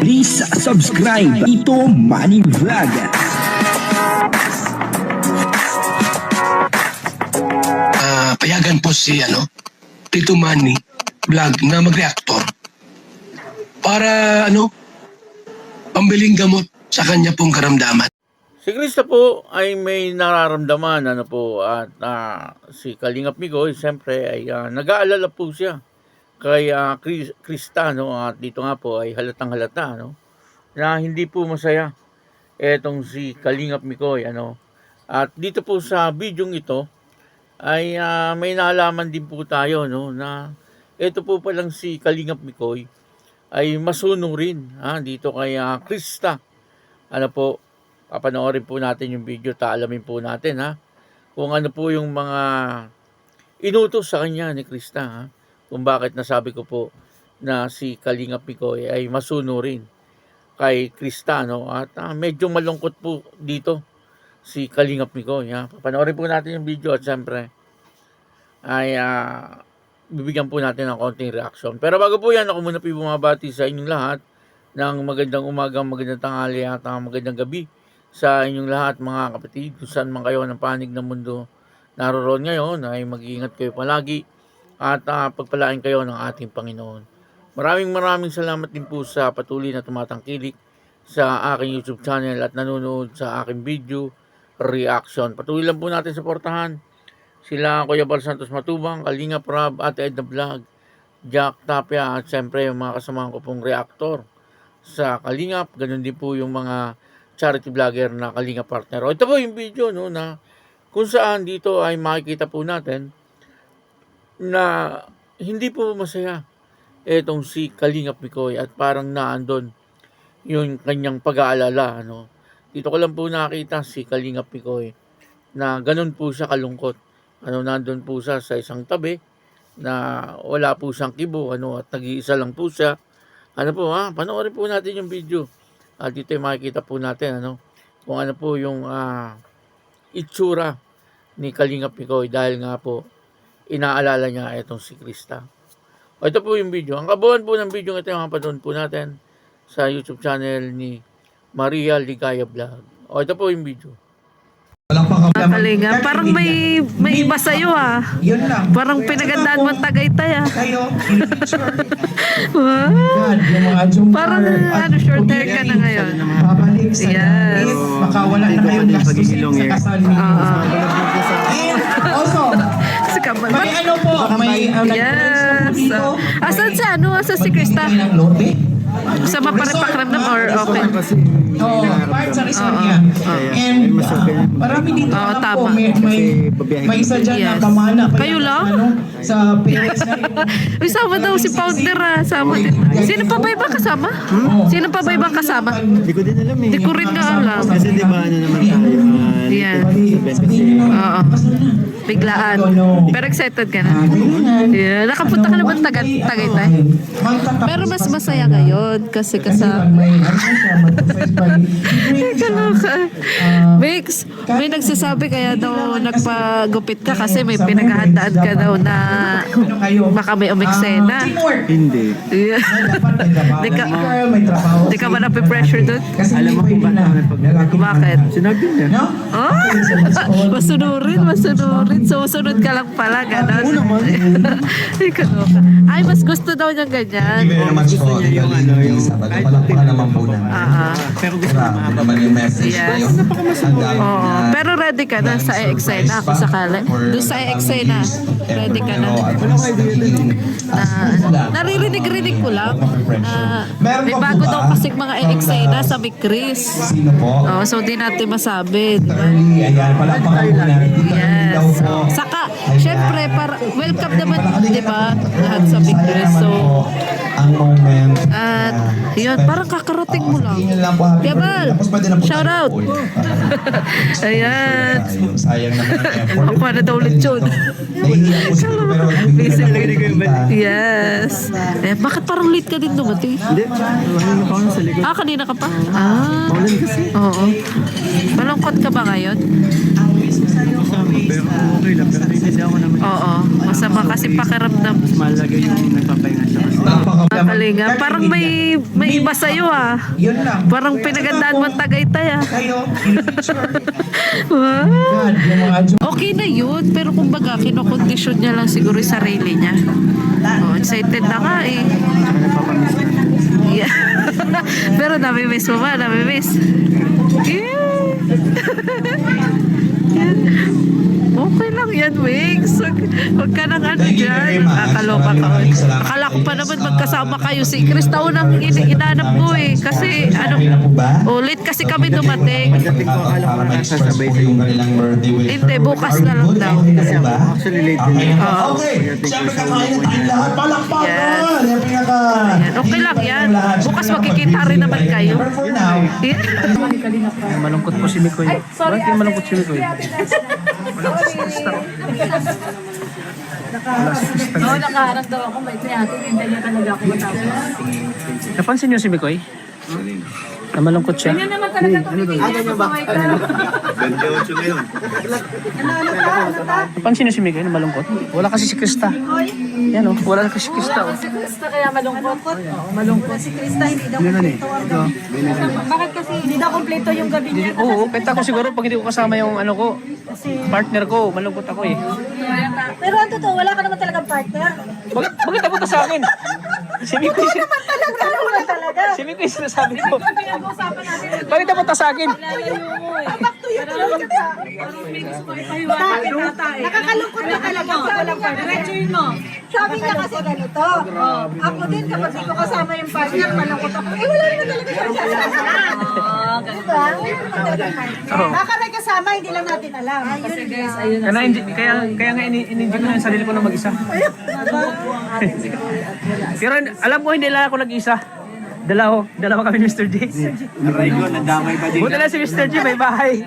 Please subscribe Tito Manny Vlog. Payagan po si Tito Manny Vlog na mag-reactor para pambiling gamot sa kanya pong karamdaman. Si Krista po ay may nararamdaman at si Kalingap Migoy siyempre ay nag-aalala po siya kay Krista at dito nga po ay halatang halata na hindi po masaya etong si Kalingap Migoy at dito po sa bidyong ito ay may naalaman din po tayo na ito po palang si Kalingap Migoy ay masunurin dito kay Krista. Papanoorin po natin yung video, taalamin po natin kung ano po yung mga inutos sa kanya ni Krista kung bakit nasabi ko po na si Kalingap Migoy ay masunurin kay Krista at medyo malungkot po dito si Kalingap Migoy. Papanoorin po natin yung video at siyempre ay bibigyan po natin ng konting reaction. Pero bago po yan, ako muna po bumabati sa inyong lahat ng magandang umaga, magandang tanghali at magandang gabi sa inyong lahat mga kapatid. Kung saan man kayo ng panig ng mundo naroon ngayon ay mag-iingat kayo palagi at pagpalain kayo ng ating Panginoon. Maraming salamat din po sa patuloy na tumatangkilik sa aking YouTube channel at nanonood sa aking video reaction. Patuloy lang po natin suportahan sila Kuya Bal Santos Matubang, Kalingap Rab, Ate Edna Vlog, Jack Tapia at siyempre yung mga kasamahan ko pong reactor sa Kalingap. Ganun din po yung mga charity vlogger na Kalingap partner. Ito po yung video na kung saan dito ay makikita po natin na hindi po masaya etong si Kalingap Migoy at parang naandun yung kanyang pag-aalala. Dito ko lang po nakita si Kalingap Migoy na ganun po siya kalungkot. Nandun po siya sa isang tabi na wala po siyang kibo at nag-iisa lang po siya. Panoorin po natin yung video. At dito makikita po natin kung ano po yung itsura ni Kalingap Migoy dahil nga po inaalala niya itong si Krista. Ito po yung video. Ang kabuuan po ng video ito yung mapanood po natin sa YouTube channel ni Maria Ligaya Vlog. Ito po yung video. Kalingap, parang may iba sa'yo Yun lang. Parang pinagandaan mo Tagaytay Kayo, Parang short hair ka na ngayon. babalik sa Yes. langit, makawala na kayong gastusin sa kasal ninyo. And also, Si Kamal. may Yes. Asan si Asan si Krista? ng lote. Sa mapakiramdam or okay? Part sa resort niya. And marami dito Oo, alam ko, tama. may isa dyan na Yes. pamana pa Kayo yan, lang? sa parents na yung Uy, sama daw si Founder Sama din. Sino pa ba ibang kasama? Sino pa ba ibang kasama? Hindi ko din alam eh. Hindi ko rin nga alam. Kasi di ba naman tayo? Yan. sabihin nyo Oo. Biglaan. Pero excited ka na. Yeah. Nakapunta ka naman Tagaytay? Pero mas masaya ngayon kasi kasama. Kaloka. Mix, may nagsasabi kaya daw nagpagupit ka kasi may pinaghahandaan ka daw na baka may umiksena. Hindi. Yeah. Di ka ba napipressure doon? Alam mo kung ba't ako nagpag- Bakit? Sinabi niya. Oh? Masunurin. So, sunod ka lang pala, gano'n. Ay, kaloka. Ay, mas gusto daw niya ganyan. Thank you very much po. Palakpakan naman po namin. Pero gusto Grabe naman yung message Yes. na yun. Ang dami Oo. na Pero ready ka na sa EXA kung sakali. Doon sa EXA ready ka na. Naririnig ko lang na may bago daw kasing mga EXA sa Big Chris. Sino po? Oh, so di natin masabi, di ba? Ayan, palakpakan po namin. Tita Ernie daw Yes. po. Saka, syempre, para welcome naman, di ba? Lahat sa Big Chris. So, Ang moment. at yun, parang kakarating mo lang. Yun lang po, happy Yabal, birthday. Tapos pwede na po shout tayo out. po ulit. Ayan. Ayun, sayang naman ang effort. Ako na daw ulit yun. Nahihiya po siguro, pero Busy bigyan na po kita. Yes. Bakit parang late ka din dumating? Hindi, mahal ko sa likod. Kanina ka pa? Maulan kasi. Oo. Malungkot ka ba ngayon? Pero okay lang, pero naiintindihan ko naman. Oo, masama kasi pakiramdam. Mas mahalaga yung nagpapahinga siya kasi. Kalinga, parang may iba sa'yo ah. Yun lang. Parang pinagandaan mo ang Tagaytay ah. Kayo, Wow. God, yung mga Okay na yun, pero kumbaga kinokondisyon niya lang siguro yung sarili niya. Oh, excited na nga eh. Tsaka nagpapamiss na. Yeah. Pero nami-miss mo ba? Nami-miss? Yeah. Okay lang yan, Wings. Huwag ka nang ano dyan. Kakaloka ka. Akala ko pa naman magkasama kayo. Si Krista unang inanap ko eh. Kasi ano, ulit kasi kami dumating. Pagdating ko, akala ko na sasabay sa yung Hindi, bukas na lang daw. kasi ako actually late din. Oo. Okay, siyempre kakain na tayong lahat. Palakpakan! Yes. Yan pinaka... Yan. Okay lang yan. Bukas makikita rin naman kayo. For now, Malungkot po si Mikoy. Bakit yung malungkot si Mikoy? Oo, nakaharap daw ako. May tiyati. Hindi niya talaga ako matapos. Napansin niyo si Mikoy? Na malungkot siya? Ganyan naman talaga tumitigil sa kamay ka. Napansin niyo si Mikoy na malungkot? Wala kasi si Krista. Yan o, wala kasi si Krista. Wala si Krista kaya malungkot. Oo, malungkot. Si Krista hindi daw kumpleto ang gabi. Bakit kasi hindi daw kumpleto yung gabi niya? Oo, penta ko siguro pag hindi ko kasama yung ano ko, partner ko, malungkot ako eh. Pero ang totoo, wala ka naman talagang partner. Bakit napunta sa akin? Si Mikoy, Wala talaga. si Mikoy sinasabi ko. Pinag-uusapan natin. Bakit napunta sa akin? Nakakalungkot na talaga. Walang partner. Diretsuin mo. Sabi niya kasi ganito. Ako din kapag di ko kasama yung partner, malungkot ako. Eh wala naman talaga siya kasama. Diba? Baka may kasama, hindi lang natin alam. Kasi guys, ayun Kaya nga in-enjoy ko na yung sarili ko na mag-isa. Pero alam ko hindi lang ako nag-isa. Dalawa kami ni Mr. J. Buti na si Mr. J may bahay.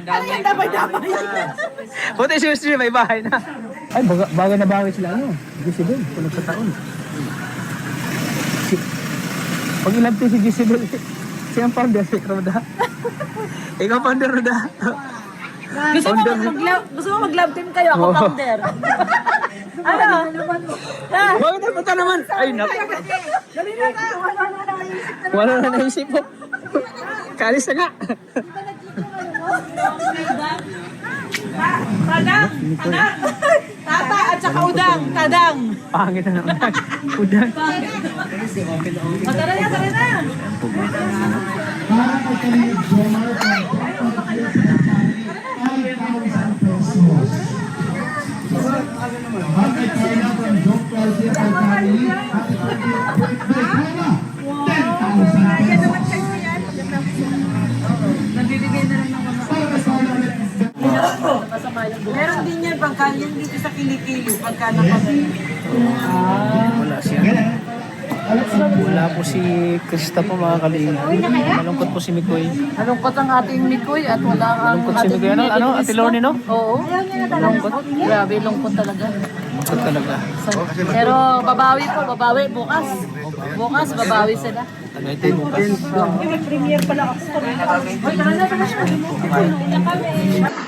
Buti si Mr. J may bahay na. Ay, bago na bago sila ano. Gisibel, punog sa taon. Pag ilabti si Gisibel, siya ang founder, si Roda. Ikaw founder, Roda. Gusto mo mag-love team kayo? Ako founder. Ano? Bakit na punta naman? Ay, naku. Wala na naisip mo. Kalis na nga. Tadang! Tata at saka udang! Tadang! Pangit na naman. Udang. O, tara na, tara na! Meron din yan pagka yan dito sa kilikili pagka nakabili. Wala siya. Wala po si Krista po mga kalinga. Malungkot po si Mikoy. Malungkot ang ating Mikoy at wala ang Malungkot si Mikoy. Ano? Ate Lorne, no? Oo. Lungkot. Grabe, lungkot talaga. Malungkot talaga. Pero babawi po, babawi bukas. Bukas, babawi sila. Tagaytay bukas. May premiere pala ako. Hoy, tara na, tara na. Uy, na kami.